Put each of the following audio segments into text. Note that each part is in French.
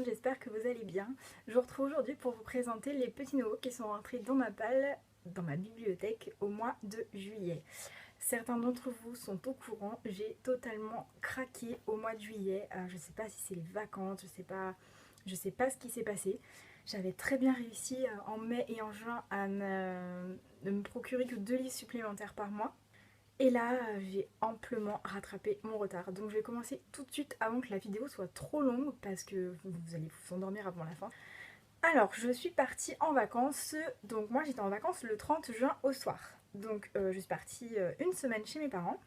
j'espère que vous allez bien. Je vous retrouve aujourd'hui pour vous présenter les petits nouveaux qui sont rentrés dans ma palle, dans ma bibliothèque au mois de juillet. Certains d'entre vous sont au courant, j'ai totalement craqué au mois de juillet. Je ne sais pas si c'est les vacances, je sais pas ce qui s'est passé. J'avais très bien réussi en mai et en juin à ne me procurer que 2 livres supplémentaires par mois. Et là, j'ai amplement rattrapé mon retard. Donc je vais commencer tout de suite avant que la vidéo soit trop longue parce que vous allez vous endormir avant la fin. Alors, je suis partie en vacances. Donc moi, j'étais en vacances le 30 juin au soir. Donc je suis partie une semaine chez mes parents.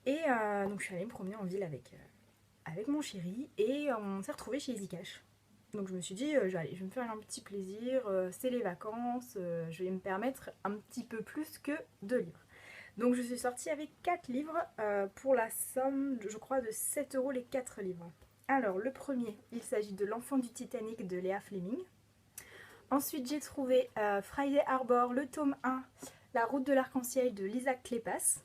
Et donc je suis allée me promener en ville avec mon chéri. Et on s'est retrouvés chez EasyCash. Donc je me suis dit, je vais me faire un petit plaisir. C'est les vacances. Je vais me permettre un petit peu plus que 2 livres. Donc je suis sortie avec 4 livres pour la somme, je crois, de 7 € les 4 livres. Alors le premier, il s'agit de L'Enfant du Titanic de Léa Fleming. Ensuite j'ai trouvé Friday Harbor, le tome 1, La route de l'arc-en-ciel de Lisa Kleypas.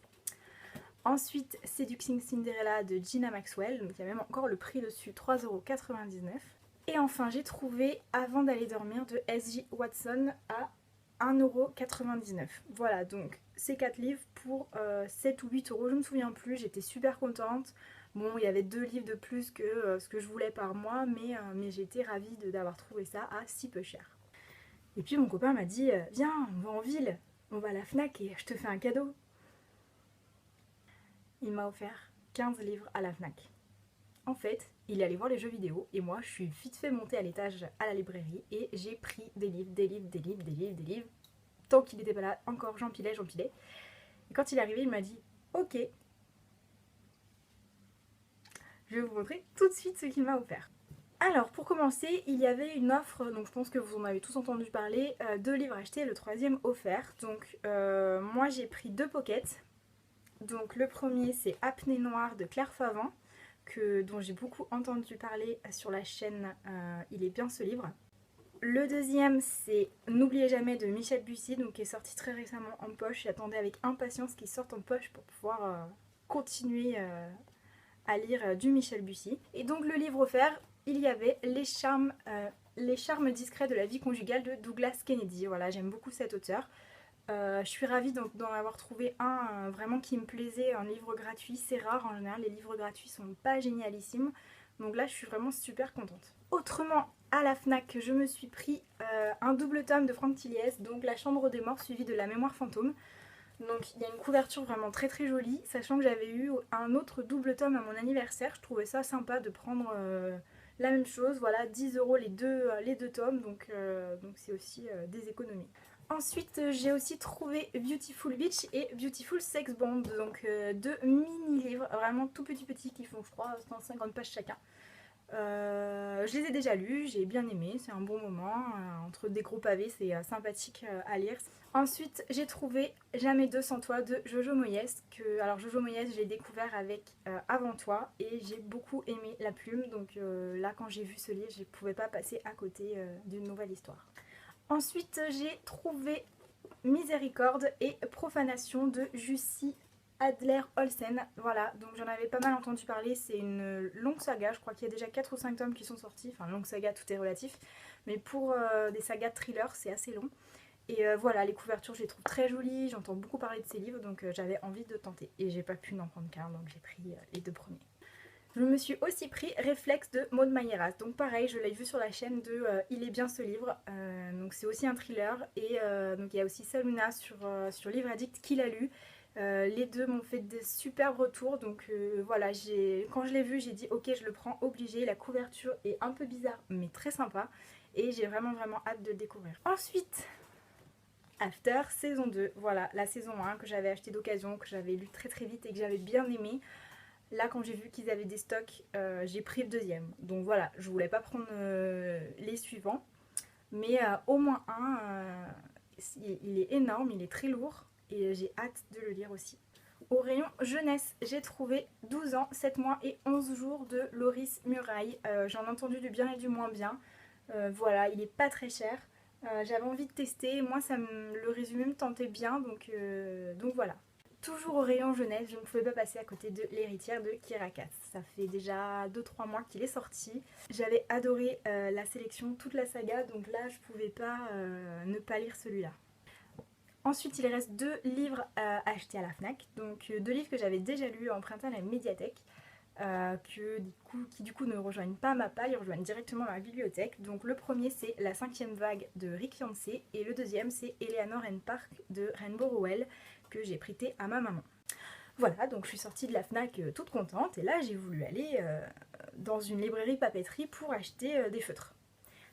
Ensuite Seducing Cinderella de Gina Maxwell, donc il y a même encore le prix dessus, 3,99 €. Et enfin j'ai trouvé Avant d'aller dormir de S.J. Watson à 1,99 €. Voilà, donc ces 4 livres pour 7 ou 8 €, je ne me souviens plus, j'étais super contente. Bon, il y avait 2 livres de plus que ce que je voulais par mois, mais j'étais ravie d'avoir trouvé ça à si peu cher. Et puis mon copain m'a dit viens, on va en ville, on va à la Fnac et je te fais un cadeau. Il m'a offert 15 livres à la Fnac. En fait, il est allé voir les jeux vidéo et moi je suis vite fait monter à l'étage à la librairie et j'ai pris des livres, des livres, des livres, des livres, des livres. Tant qu'il n'était pas là, encore j'empilais, j'empilais. Et quand il est arrivé, il m'a dit ok, je vais vous montrer tout de suite ce qu'il m'a offert. Alors pour commencer, il y avait une offre, donc je pense que vous en avez tous entendu parler, 2 livres achetés et le 3e offert. Donc moi j'ai pris 2 pockets. Donc le premier c'est Apnée noire de Claire Favant, dont j'ai beaucoup entendu parler sur la chaîne, il est bien ce livre. Le deuxième c'est N'oubliez jamais de Michel Bussy, donc qui est sorti très récemment en poche. J'attendais avec impatience qu'il sorte en poche pour pouvoir continuer à lire du Michel Bussy. Et donc le livre offert, il y avait Les charmes discrets de la vie conjugale de Douglas Kennedy. Voilà, j'aime beaucoup cet auteur. Je suis ravie d'en avoir trouvé un vraiment qui me plaisait, un livre gratuit. C'est rare en général, les livres gratuits sont pas génialissimes. Donc là je suis vraiment super contente. Autrement, à la Fnac, je me suis pris un double tome de Franck Tilliès, donc La Chambre des Morts suivi de La Mémoire fantôme. Donc il y a une couverture vraiment très très jolie, sachant que j'avais eu un autre double tome à mon anniversaire. Je trouvais ça sympa de prendre la même chose, voilà, 10 € les deux tomes, donc c'est aussi des économies. Ensuite j'ai aussi trouvé Beautiful Beach et Beautiful Sex Bomb, donc 2 mini-livres vraiment tout petits qui font je crois 150 pages chacun. Je les ai déjà lus, j'ai bien aimé, c'est un bon moment, entre des gros pavés c'est sympathique à lire. Ensuite j'ai trouvé Jamais deux sans toi de Jojo Moyes, alors Jojo Moyes je l'ai découvert avec Avant toi et j'ai beaucoup aimé la plume, donc là quand j'ai vu ce livre je ne pouvais pas passer à côté d'une nouvelle histoire. Ensuite j'ai trouvé Miséricorde et Profanation de Jussi Adler-Olsen. Voilà, donc j'en avais pas mal entendu parler, c'est une longue saga, je crois qu'il y a déjà 4 ou 5 tomes qui sont sortis, enfin longue saga, tout est relatif, mais pour des sagas de thriller c'est assez long. Et voilà, les couvertures je les trouve très jolies, j'entends beaucoup parler de ces livres, donc j'avais envie de tenter. Et j'ai pas pu n'en prendre qu'un, donc j'ai pris les 2 premiers. Je me suis aussi pris Réflexe de Maud Mayeras. Donc pareil, je l'ai vu sur la chaîne de Il est bien ce livre. Donc c'est aussi un thriller. Et donc il y a aussi Saluna sur Livre Addict qui l'a lu. Les deux m'ont fait des superbes retours. Donc voilà, quand je l'ai vu, j'ai dit ok, je le prends obligé. La couverture est un peu bizarre, mais très sympa. Et j'ai vraiment hâte de le découvrir. Ensuite, After, saison 2. Voilà, la saison 1 que j'avais acheté d'occasion, que j'avais lu très vite et que j'avais bien aimé. Là quand j'ai vu qu'ils avaient des stocks, j'ai pris le 2e. Donc voilà, je voulais pas prendre les suivants. Mais au moins un, il est énorme, il est très lourd. Et j'ai hâte de le lire aussi. Au rayon jeunesse, j'ai trouvé 12 ans, 7 mois et 11 jours de Loris Muraille. J'en ai entendu du bien et du moins bien. Voilà, il est pas très cher. J'avais envie de tester. Moi, le résumé me tentait bien. Donc voilà. toujours au rayon jeunesse, je ne pouvais pas passer à côté de L'héritière de Kiera Cass. Ça fait déjà 2-3 mois qu'il est sorti. J'avais adoré la sélection, toute la saga, donc là je pouvais pas ne pas lire celui-là. Ensuite, il reste 2 livres achetés à la FNAC, donc 2 livres que j'avais déjà lus empruntés à la médiathèque, qui du coup ne rejoignent pas ma palle, ils rejoignent directement ma bibliothèque. Donc le premier c'est La 5e vague de Rick Yancey et le deuxième c'est Eleanor and Park de Rainbow Rowell que j'ai prêté à ma maman. Voilà, donc je suis sortie de la FNAC toute contente et là j'ai voulu aller dans une librairie papeterie pour acheter des feutres.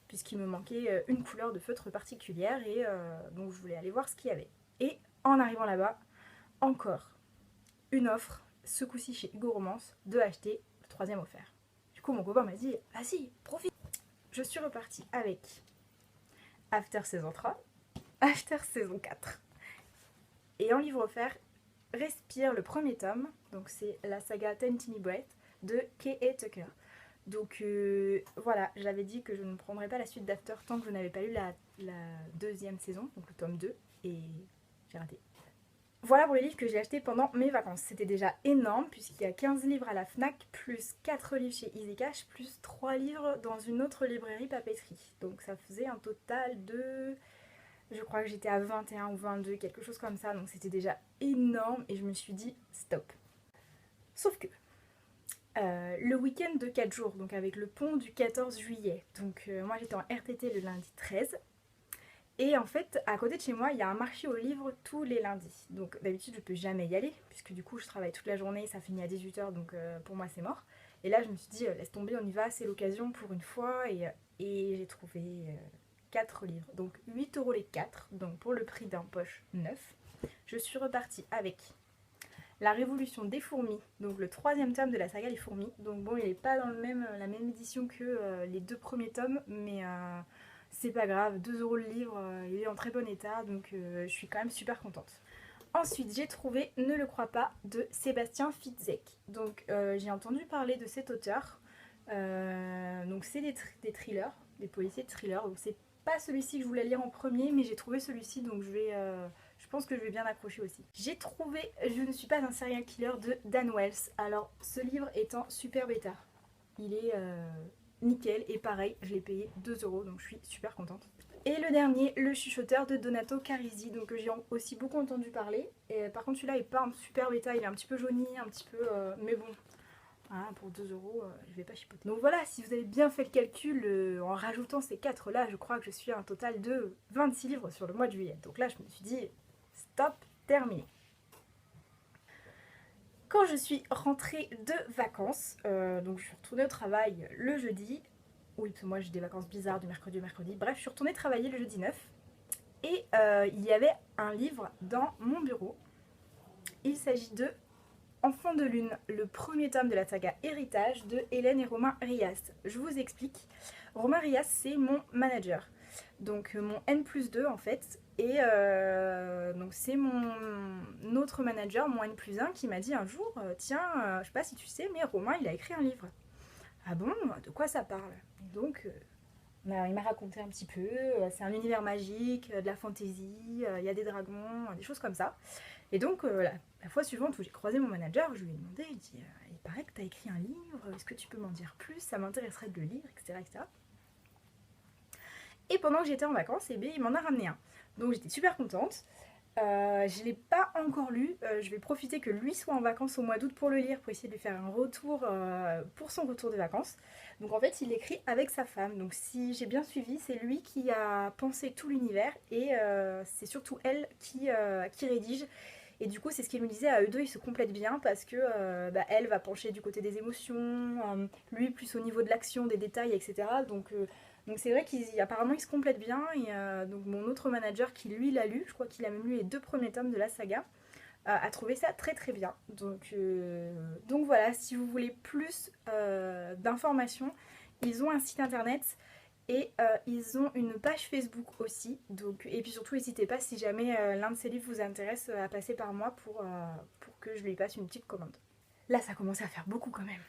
Puisqu'il me manquait une couleur de feutre particulière et donc je voulais aller voir ce qu'il y avait. Et en arrivant là-bas, encore une offre, ce coup-ci chez Hugo Romance, de acheter le 3e offert. Du coup mon copain m'a dit « Vas-y, profite !» Je suis repartie avec After saison 3, After saison 4. Et en livre offert, Respire le premier tome, donc c'est la saga Ten Tiny Breath de K.A. Tucker. Donc voilà, j'avais dit que je ne prendrais pas la suite d'After tant que je n'avais pas lu la 2e saison, donc le tome 2, et j'ai raté. Voilà pour les livres que j'ai achetés pendant mes vacances. C'était déjà énorme puisqu'il y a 15 livres à la FNAC, plus 4 livres chez Easy Cash, plus 3 livres dans une autre librairie papeterie. Donc ça faisait un total de... Je crois que j'étais à 21 ou 22, quelque chose comme ça. Donc c'était déjà énorme et je me suis dit stop. Sauf que le week-end de 4 jours, donc avec le pont du 14 juillet. Donc moi j'étais en RTT le lundi 13. Et en fait, à côté de chez moi, il y a un marché aux livres tous les lundis. Donc d'habitude, je peux jamais y aller, puisque du coup, je travaille toute la journée, ça finit à 18 h, donc pour moi, c'est mort. Et là, je me suis dit, laisse tomber, on y va, c'est l'occasion pour une fois. Et j'ai trouvé 4 livres, donc 8 € les 4, donc pour le prix d'un poche neuf. Je suis repartie avec La Révolution des fourmis, donc le 3e tome de la saga Les Fourmis. Donc bon, il n'est pas dans la même édition que les 2 premiers tomes, mais... c'est pas grave, 2 € le livre, il est en très bon état, donc je suis quand même super contente. Ensuite, j'ai trouvé Ne le crois pas de Sébastien Fitzek. Donc j'ai entendu parler de cet auteur. Donc c'est des thrillers, des policiers de thrillers. Donc c'est pas celui-ci que je voulais lire en premier, mais j'ai trouvé celui-ci, donc je pense que je vais bien accrocher aussi. J'ai trouvé Je ne suis pas un serial killer de Dan Wells. Alors ce livre est en super bêta. Il est... nickel, et pareil, je l'ai payé 2 €, donc je suis super contente. Et le dernier, Le Chuchoteur de Donato Carisi, donc j'ai aussi beaucoup entendu parler. Et par contre celui-là est pas un super bêta, il est un petit peu jauni, un petit peu... mais bon, voilà, pour 2 €, je vais pas chipoter. Donc voilà, si vous avez bien fait le calcul, en rajoutant ces 4 là, je crois que je suis à un total de 26 livres sur le mois de juillet. Donc là je me suis dit, stop, terminé. Quand je suis rentrée de vacances, donc je suis retournée au travail le jeudi, oui parce que moi j'ai des vacances bizarres du mercredi au mercredi, bref je suis retournée travailler le jeudi 9 et il y avait un livre dans mon bureau. Il s'agit de Enfant de lune, le premier tome de la saga Héritage de Hélène et Romain Rias. Je vous explique, Romain Rias c'est mon manager, donc mon N+2 en fait. Et donc c'est mon autre manager, mon N+1, qui m'a dit un jour tiens, je sais pas si tu sais, mais Romain il a écrit un livre. Ah bon, de quoi ça parle? Et donc il m'a raconté un petit peu, c'est un univers magique, de la fantaisie, il y a des dragons, des choses comme ça. Et donc la fois suivante où j'ai croisé mon manager, je lui ai demandé, il dit il paraît que tu as écrit un livre, est-ce que tu peux m'en dire plus, ça m'intéresserait de le lire, etc. etc. Et pendant que j'étais en vacances, eh bien, il m'en a ramené un. Donc j'étais super contente. Je ne l'ai pas encore lu. Je vais profiter que lui soit en vacances au mois d'août pour le lire, pour essayer de lui faire un retour pour son retour de vacances. Donc en fait, il écrit avec sa femme. Donc si j'ai bien suivi, c'est lui qui a pensé tout l'univers et c'est surtout elle qui rédige. Et du coup, c'est ce qu'il me disait, à eux deux, ils se complètent bien parce que elle va pencher du côté des émotions, lui plus au niveau de l'action, des détails, etc. Donc c'est vrai qu'apparemment ils se complètent bien et donc mon autre manager qui lui l'a lu, je crois qu'il a même lu les 2 premiers tomes de la saga, a trouvé ça très très bien. Donc voilà, si vous voulez plus d'informations, ils ont un site internet et ils ont une page Facebook aussi. Donc, et puis surtout n'hésitez pas si jamais l'un de ces livres vous intéresse à passer par moi pour que je lui passe une petite commande. Là ça commence à faire beaucoup quand même.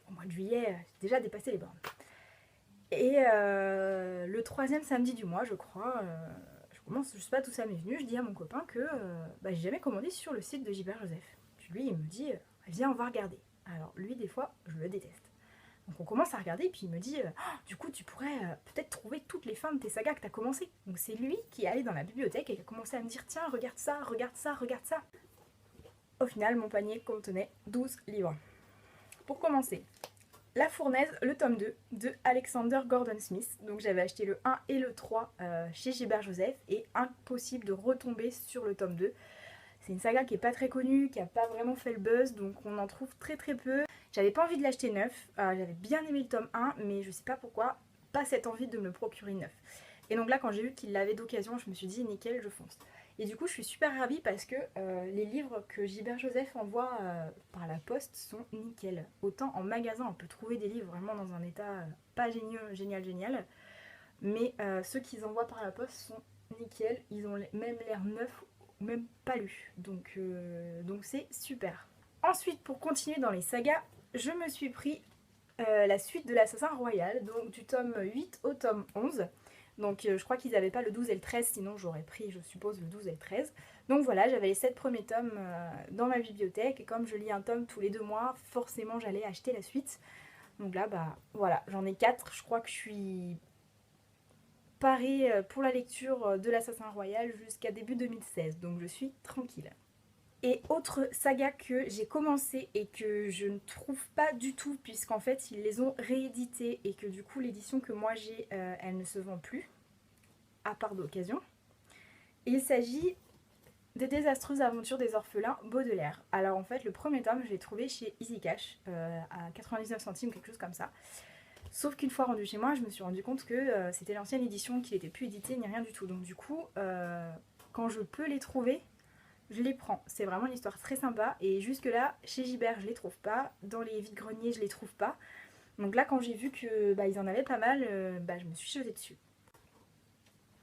Au mois de juillet, j'ai déjà dépassé les bornes. Et le 3e samedi du mois, je crois commence, je sais pas d'où ça m'est venu, je dis à mon copain que j'ai jamais commandé sur le site de Gilbert Joseph. Puis lui il me dit viens on va regarder. Alors lui des fois je le déteste. Donc on commence à regarder et puis il me dit du coup tu pourrais peut-être trouver toutes les fins de tes sagas que tu as commencé. Donc c'est lui qui est allé dans la bibliothèque et qui a commencé à me dire tiens regarde ça, regarde ça, regarde ça. Au final mon panier contenait 12 livres. Pour commencer, La Fournaise, le tome 2 de Alexander Gordon Smith. Donc j'avais acheté le 1 et le 3 chez Gilbert Joseph et impossible de retomber sur le tome 2. C'est une saga qui est pas très connue, qui a pas vraiment fait le buzz, donc on en trouve très très peu. J'avais pas envie de l'acheter neuf, j'avais bien aimé le tome 1, mais je sais pas pourquoi, pas cette envie de me le procurer neuf. Et donc là quand j'ai vu qu'il l'avait d'occasion, je me suis dit nickel, je fonce. Et du coup je suis super ravie parce que les livres que Gilbert Joseph envoie par la poste sont nickel. Autant en magasin on peut trouver des livres vraiment dans un état pas génial, mais ceux qu'ils envoient par la poste sont nickel, ils ont même l'air neufs, même pas lus. Donc c'est super. Ensuite pour continuer dans les sagas, je me suis pris la suite de l'Assassin Royal, donc du tome 8 au tome 11. Donc je crois qu'ils n'avaient pas le 12 et le 13, sinon j'aurais pris, je suppose, le 12 et le 13. Donc voilà, j'avais les 7 premiers tomes dans ma bibliothèque, et comme je lis un tome tous les 2 mois, forcément j'allais acheter la suite. Donc là, voilà, j'en ai 4, je crois que je suis parée pour la lecture de l'Assassin Royal jusqu'à début 2016, donc je suis tranquille. Et autre saga que j'ai commencé et que je ne trouve pas du tout, puisqu'en fait ils les ont réédités et que du coup l'édition que moi j'ai, elle ne se vend plus, à part d'occasion. Il s'agit des désastreuses aventures des orphelins Baudelaire. Alors en fait le premier tome je l'ai trouvé chez Easy Cash à 99 centimes, quelque chose comme ça. Sauf qu'une fois rendu chez moi, je me suis rendu compte que c'était l'ancienne édition, qu'il n'était plus édité ni rien du tout. Donc du coup, quand je peux les trouver, je les prends. C'est vraiment une histoire très sympa. Et jusque là, chez Gibert, je les trouve pas. Dans les vides-greniers, je les trouve pas. Donc là, quand j'ai vu que ils en avaient pas mal, je me suis jetée dessus.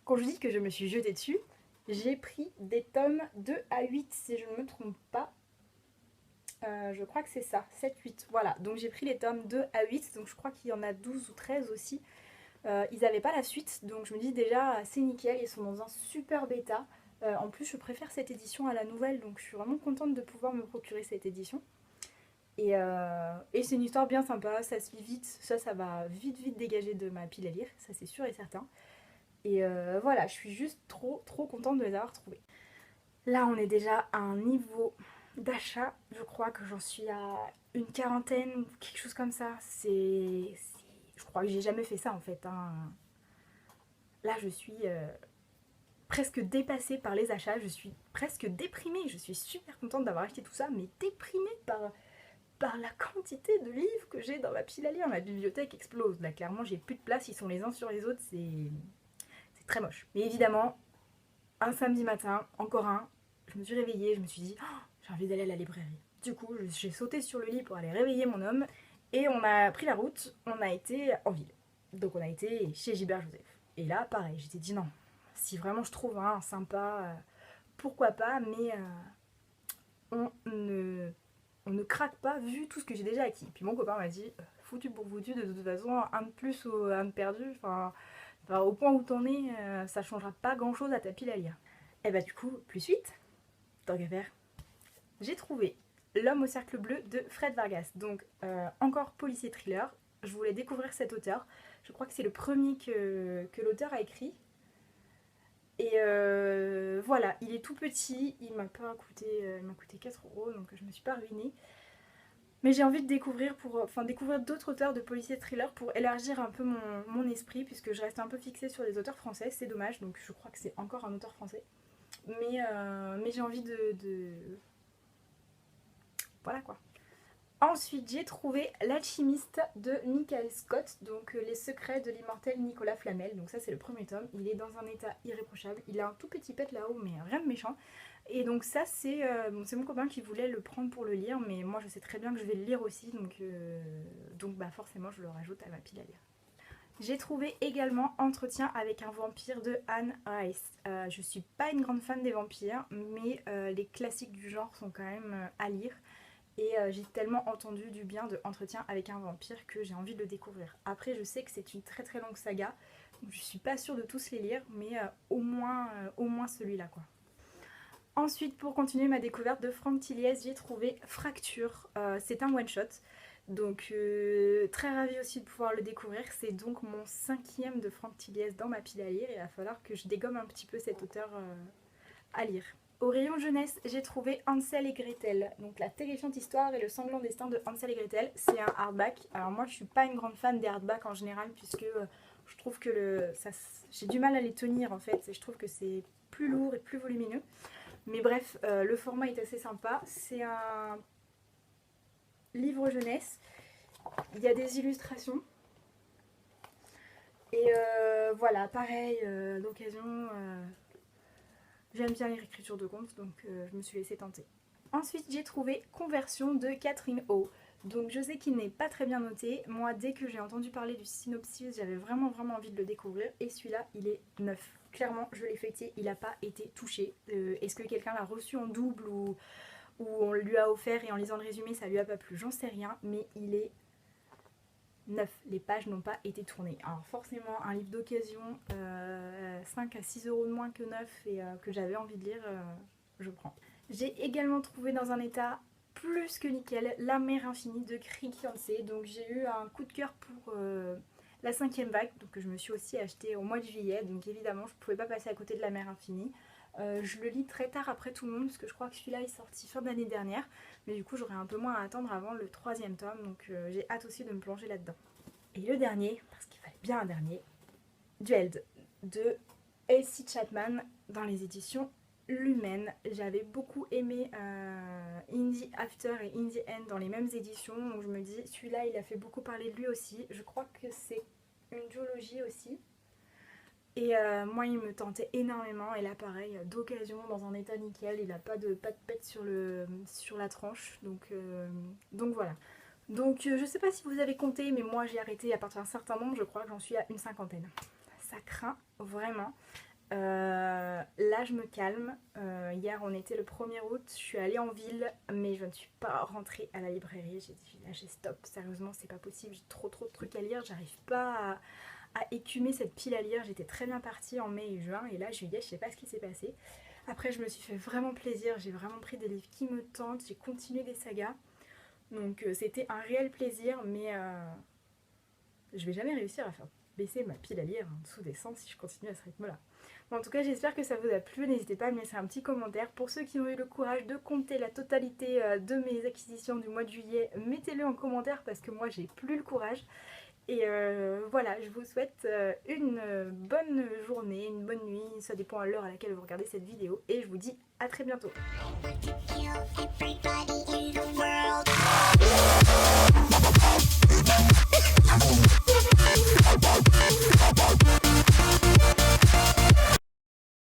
Quand je dis que je me suis jetée dessus, j'ai pris des tomes 2 à 8, si je ne me trompe pas. Je crois que c'est ça, 7-8. Voilà, donc j'ai pris les tomes 2 à 8. Donc je crois qu'il y en a 12 ou 13 aussi. Ils n'avaient pas la suite. Donc je me dis déjà, c'est nickel. Ils sont dans un super bêta. En plus, je préfère cette édition à la nouvelle, donc je suis vraiment contente de pouvoir me procurer cette édition. Et c'est une histoire bien sympa, ça se lit vite, ça va vite dégager de ma pile à lire, ça c'est sûr et certain. Et voilà, je suis juste trop contente de les avoir trouvés. Là, on est déjà à un niveau d'achat, je crois que j'en suis à une quarantaine ou quelque chose comme ça. Je crois que j'ai jamais fait ça en fait, hein. Là, je suis presque dépassée par les achats, je suis presque déprimée, je suis super contente d'avoir acheté tout ça, mais déprimée par la quantité de livres que j'ai dans ma pile à lire. Ma bibliothèque explose, là clairement j'ai plus de place, ils sont les uns sur les autres, c'est très moche. Mais évidemment, un samedi matin, encore un, je me suis réveillée, je me suis dit j'ai envie d'aller à la librairie. Du coup, j'ai sauté sur le lit pour aller réveiller mon homme, et on a pris la route, on a été en ville. Donc on a été chez Gilbert Joseph. Et là, pareil, j'étais dit non, si vraiment je trouve un sympa, pourquoi pas, mais on ne craque pas vu tout ce que j'ai déjà acquis. Puis mon copain m'a dit foutu pour foutu, de toute façon, un de plus ou un de perdu, au point où t'en es, ça changera pas grand chose à ta pile à lire. Et du coup, plus suite, tant qu'à faire, j'ai trouvé L'homme au cercle bleu de Fred Vargas. Donc encore policier thriller. Je voulais découvrir cet auteur. Je crois que c'est le premier que l'auteur a écrit. Et voilà, il est tout petit, il m'a coûté 4 €, donc je me suis pas ruinée. Mais j'ai envie de découvrir découvrir d'autres auteurs de policiers thrillers pour élargir un peu mon esprit, puisque je reste un peu fixée sur les auteurs français, c'est dommage, donc je crois que c'est encore un auteur français. Mais j'ai envie de... Voilà quoi. Ensuite, j'ai trouvé L'Alchimiste de Michael Scott, donc Les secrets de l'immortel Nicolas Flamel. Donc ça c'est le premier tome, il est dans un état irréprochable, il a un tout petit pet là-haut mais rien de méchant. Et donc ça c'est mon copain qui voulait le prendre pour le lire, mais moi je sais très bien que je vais le lire aussi, donc forcément je le rajoute à ma pile à lire. J'ai trouvé également Entretien avec un vampire de Anne Rice. Je suis pas une grande fan des vampires, mais les classiques du genre sont quand même à lire. Et j'ai tellement entendu du bien de Entretien avec un vampire que j'ai envie de le découvrir. Après, je sais que c'est une très longue saga, Je suis pas sûre de tous les lire, mais au moins celui-là quoi. Ensuite, pour continuer ma découverte de Franck Tilliez, j'ai trouvé Fracture. C'est un one-shot. Donc très ravie aussi de pouvoir le découvrir. C'est donc mon 5e de Franck Tilliez dans ma pile à lire. Il va falloir que je dégomme un petit peu cet auteur à lire. Au rayon jeunesse, j'ai trouvé Hansel et Gretel. Donc la terrifiante histoire et le sanglant destin de Hansel et Gretel. C'est un hardback. Alors moi je suis pas une grande fan des hardbacks en général puisque je trouve que j'ai du mal à les tenir en fait. Et je trouve que c'est plus lourd et plus volumineux. Mais bref, le format est assez sympa. C'est un livre jeunesse. Il y a des illustrations. Et voilà, pareil, d'occasion, j'aime bien les réécritures de contes, donc je me suis laissée tenter. Ensuite, j'ai trouvé Conversion de Catherine O. Donc je sais qu'il n'est pas très bien noté. Moi, dès que j'ai entendu parler du synopsis, j'avais vraiment envie de le découvrir. Et celui-là, il est neuf. Clairement, je l'ai feuilleté, il n'a pas été touché. Est-ce que quelqu'un l'a reçu en double ou on lui a offert et en lisant le résumé, ça lui a pas plu? J'en sais rien, mais il est neuf. Les pages n'ont pas été tournées. Alors forcément, un livre d'occasion, 5 à 6 euros de moins que neuf et que j'avais envie de lire, je prends. J'ai également trouvé dans un état plus que nickel La mer infinie de Craig Yancey. Donc j'ai eu un coup de cœur pour la 5e vague, donc que je me suis aussi acheté au mois de juillet. Donc évidemment je ne pouvais pas passer à côté de La mer infinie. Je le lis très tard après tout le monde parce que je crois que celui-là est sorti fin d'année dernière. Mais du coup j'aurai un peu moins à attendre avant le 3e tome. Donc j'ai hâte aussi de me plonger là-dedans. Et le dernier, parce qu'il fallait bien un dernier, Duelled de Elsie Chapman dans les éditions Lumen. J'avais beaucoup aimé Indie After et Indie End dans les mêmes éditions, donc je me dis celui-là il a fait beaucoup parler de lui aussi. Je crois que c'est une duologie aussi. Et moi il me tentait énormément, et là pareil, d'occasion, dans un état nickel, il n'a pas de pète sur la tranche, donc voilà. Donc je sais pas si vous avez compté, mais moi j'ai arrêté à partir d'un certain nombre, je crois que j'en suis à une cinquantaine. Ça craint vraiment. Là je me calme. Hier on était le 1er août, je suis allée en ville, mais je ne suis pas rentrée à la librairie. J'ai dit là j'ai stop, sérieusement c'est pas possible, j'ai trop de trucs à lire, j'arrive pas à écumer cette pile à lire. J'étais très bien partie en mai et juin, et là juillet je sais pas ce qui s'est passé. Après je me suis fait vraiment plaisir, j'ai vraiment pris des livres qui me tentent, j'ai continué des sagas. Donc c'était un réel plaisir, mais je vais jamais réussir à faire baisser ma pile à lire en dessous des 100 si je continue à ce rythme-là. Bon, en tout cas, j'espère que ça vous a plu. N'hésitez pas à me laisser un petit commentaire. Pour ceux qui ont eu le courage de compter la totalité de mes acquisitions du mois de juillet, mettez-le en commentaire parce que moi, j'ai plus le courage. Et voilà, je vous souhaite une bonne journée, une bonne nuit, ça dépend à l'heure à laquelle vous regardez cette vidéo. Et je vous dis à très bientôt.